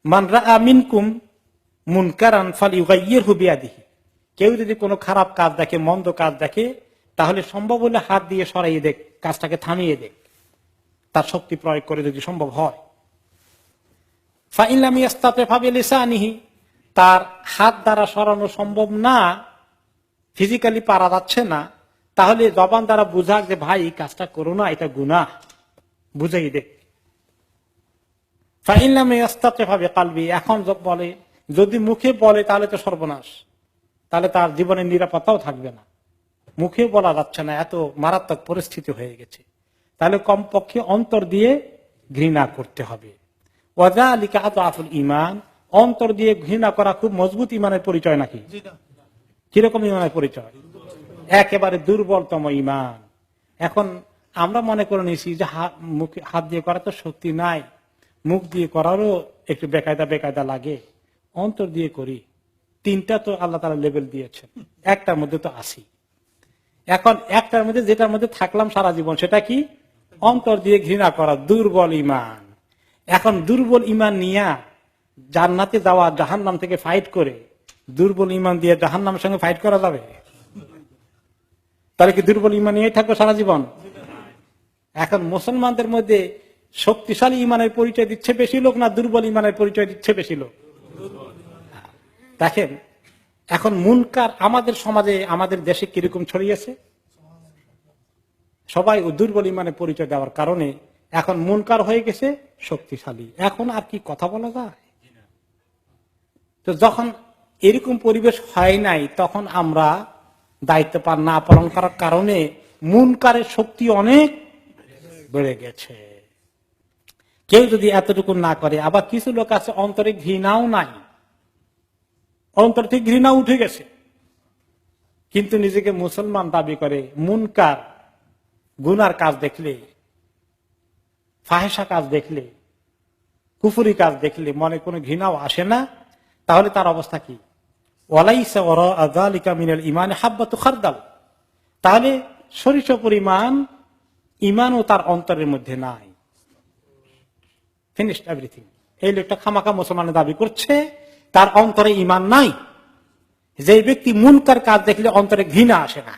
মান রাআ মিনকুম মুনকারান ফালিয়ুগাইয়িরহু বিয়াদিহি, কেউ যদি কোনো খারাপ কাজ দেখে, মন্দ কাজ দেখে, তাহলে সম্ভব হলে হাত দিয়ে সরাইয়ে দেখ, কাজটাকে থামিয়ে দেখ, তার শক্তি প্রয়োগ করে যদি সম্ভব হয়। ফাইন লাম ইয়াস্তাতি ফাবিলিসানিহি, তার হাত দ্বারা সরানো সম্ভব না, ফিজিক্যালি পারা যাচ্ছে না, তাহলে জবান দ্বারা বুঝাক যে ভাই এই কাজটা করো না, এটা গুনাহ, বুঝাই দেখ। ফাইন লাম ইয়াস্তাতি ফাবিকলবি, এখন বলে যদি মুখে বলে তাহলে তো সর্বনাশ, তাহলে তার জীবনের নিরাপত্তাও থাকবে না, মুখে বলা যাচ্ছে না, এত মারাত্মক পরিস্থিতি হয়ে গেছে, তাহলে কমপক্ষে অন্তর দিয়ে ঘৃণা করতে হবে। ওয়াযালিকা আযআফুল ঈমান, অন্তর দিয়ে ঘৃণা করা খুব মজবুত ঈমানের পরিচয় নাকি? কিরকম ঈমানের পরিচয়? একেবারে দুর্বলতম ঈমান। এখন আমরা মনে করে নিয়েছি যে মুখে হাত দিয়ে করা তো শক্তি নাই, মুখ দিয়ে করারও একটু বেকায়দা লাগে, অন্তর দিয়ে করি। তিনটা তো আল্লাহ তাআলা লেভেল দিয়েছেন, একটার মধ্যে তো আসি। এখন একটার মধ্যে, যেটার মধ্যে থাকলাম সারা জীবন, সেটা কি? অন্তর দিয়ে ঘৃণা করা, দুর্বল ঈমান। এখন দুর্বল ঈমান নিয়ে জান্নাতে যাওয়া, জাহান্নাম থেকে ফাইট করে, দুর্বল ঈমান দিয়ে জাহান্নামের সঙ্গে ফাইট করা যাবে? তাহলে কি দুর্বল ঈমান নিয়েই থাকবে সারা জীবন? এখন মুসলমানদের মধ্যে শক্তিশালী ঈমানের পরিচয় দিচ্ছে বেশি লোক, না দুর্বল ঈমানের পরিচয় দিচ্ছে বেশি লোক? দেখেন এখন মুনকার আমাদের সমাজে, আমাদের দেশে কিরকম ছড়িয়েছে। সবাই দুর্বল ঈমানের পরিচয় দেওয়ার কারণে এখন মুনকার হয়ে গেছে শক্তিশালী। এখন আর কি কথা বলা যায়? তো যখন এরকম পরিবেশ হয় নাই, তখন আমরা দায়িত্ব না পালন করার কারণে মুনকারের শক্তি অনেক বেড়ে গেছে। কেউ যদি এতটুকু না করে, আবার কিছু লোক আছে অন্তরে ঘৃণাও নাই, অন্তর থেকে ঘৃণা উঠে গেছে, কিন্তু নিজেকে মুসলমান দাবি করে। মুনকার, গুনার কাজ দেখলে, ফাহেসা কাজ দেখলে, কুফরি কাজ দেখলে মনে কোনো ঘৃণাও আসে না, তাহলে তার অবস্থা কি? ওয়ালাইসা ওয়ারাআ যালিকা মিনাল ঈমান হাব্বাতু খারদাল, তাহলে সরিষা পরিমাণ ঈমানও তার অন্তরের মধ্যে নাই। Finished everything. এই লোকটা খামাখা মুসলমানের দাবি করছে, তার অন্তরে ঈমান নাই। যে ব্যক্তি মুনকার কাজ দেখলে অন্তরে ঘৃণা আসে না,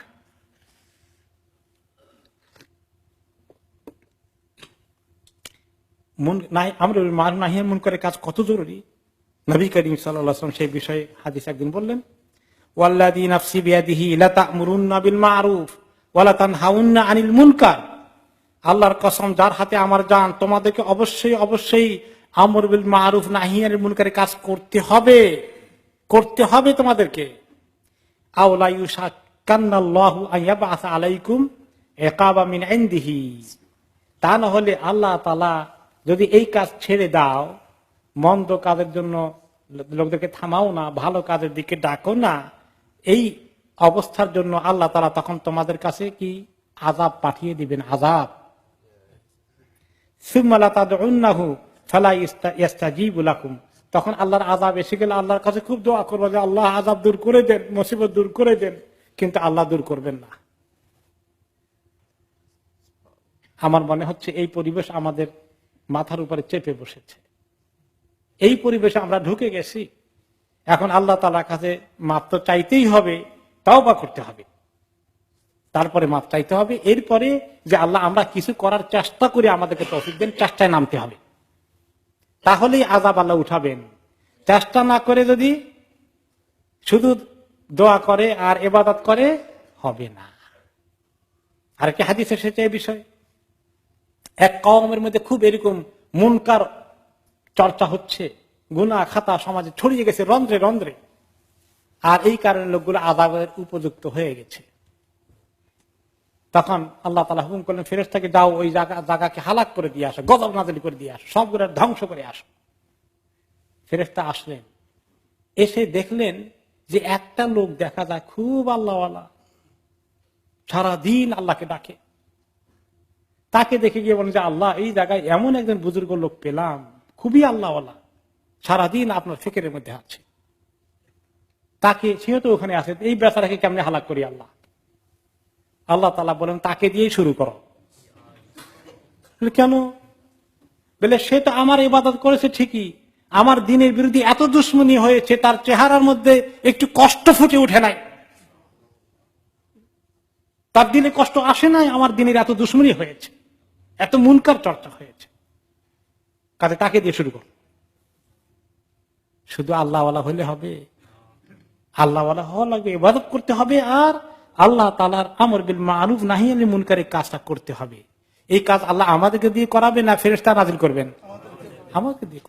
আমরুল মারুফ নাহি আনিল মুনকারের কাজ কত জরুরি। নবী করিম সাল্লাল্লাহু আলাইহি ওয়াসাল্লাম সেই বিষয়ে হাদিস একদিন বললেন, ওয়াল্লাযী নাফসি বিয়াদিহি লা তা'মুরুন্না বিল মা'রুফ ওয়া লা তানহাউন্না আনিল মুনকার, আল্লাহর কসম যার হাতে আমার জান, তোমাদেরকে অবশ্যই অবশ্যই আমর বিল মা'রুফ নাহি আনিল মুনকারের কাজ করতে হবে তোমাদেরকে। আও লা ইউশাক্কান্নাল্লাহু আন ইয়াবআসা আলাইকুম ইকাবা মিন ইনদিহি, তা না হলে আল্লাহ তাআলা যদি এই কাজ ছেড়ে দাও, মন্দ কাজের জন্য লোকদেরকে থামাও না, ভালো কাজের দিকে ডাকো না, এই অবস্থার জন্য আল্লাহ তাআলা তখন তোমাদের কাছে কি আযাব পাঠিয়ে দিবেন, আযাব। সুম্মা লা তাদউন্নাহু ফালা ইস্তাজিবু লাকুম, তখন আল্লাহর আযাব এসে গেলে আল্লাহর কাছে খুব দোয়া করবে যে আল্লাহ আযাব দূর করে দেন, মুসিবত দূর করে দেন, কিন্তু আল্লাহ দূর করবেন না। আমার মনে হচ্ছে এই পরিবেশ আমাদের মাথার উপরে চেপে বসেছে, এই পরিবেশে আমরা ঢুকে গেছি। এখন আল্লাহ তাআলার কাছে মাপ তো চাইতেই হবে, তাওবা করতে হবে, তারপরে মাপ চাইতে হবে। এরপরে যে আল্লাহ আমরা কিছু করার চেষ্টা করি, আমাদেরকে তৌফিক দেন, চেষ্টায় নামতে হবে, তাহলেই আযাব আল্লাহ উঠাবেন। চেষ্টা না করে যদি শুধু দোয়া করে আর ইবাদত করে, হবে না। আর কি হাদিস এসেছে এই বিষয়ে, এক কওমের মধ্যে খুব এরকম মুনকার চর্চা হচ্ছে, গুনাহ খাতা সমাজে ছড়িয়ে গেছে রন্ধ্রে রন্ধ্রে, আর এই কারণে লোকগুলো আযাবের উপযুক্ত হয়ে গেছে। তখন আল্লাহ তাআলা হুকুম করলেন, ফেরেশতাকে যাও ওই জায়গাকে হালাক করে দিয়ে আসো, গজব নাযিল করে দিয়ে আসো, সবগুলো ধ্বংস করে আসো। ফেরেশতা আসলেন, এসে দেখলেন যে একটা লোক দেখা যায় খুব আল্লাহওয়ালা, সারাদিন আল্লাহকে ডাকে। তাকে দেখে গিয়ে বলেন যে আল্লাহ, এই জায়গায় এমন একজন বুজুর্গ লোক পেলাম, খুবই আল্লাহওয়ালা, সারাদিন আপনার ফিকিরের মধ্যে আছে, তাকে, সেও তো ওখানে আছে, এই বেচারাকে কেমনে হালাক করি আল্লাহ? আল্লাহ তাআলা বলেন তাকে দিয়েই শুরু করো। কেন? বলে সে তো আমার ইবাদত করেছে ঠিকই, আমার দিনের বিরুদ্ধে এত দুশ্মনী হয়েছে, তার চেহারার মধ্যে একটু কষ্ট ফুটে উঠে নাই, তার দিনে কষ্ট আসে নাই, আমার দিনের এত দুশ্মনী হয়েছে, এত মুনকার চর্চা হয়েছে, কাজে তাকে দিয়ে শুরু কর। শুধু আল্লাহওয়ালা হলে হবে? আল্লাহওয়ালা হওয়া লাগবে, ইবাদত করতে হবে, আর আল্লাহ তাআলার আমর বিল মারুফ নাহি আনিল মুনকারের কাজটা করতে হবে। এই কাজ আল্লাহ আমাদেরকে দিয়ে করাবে না ফেরেশতা নাজিল করবেন? আমাদেরকে দিয়ে।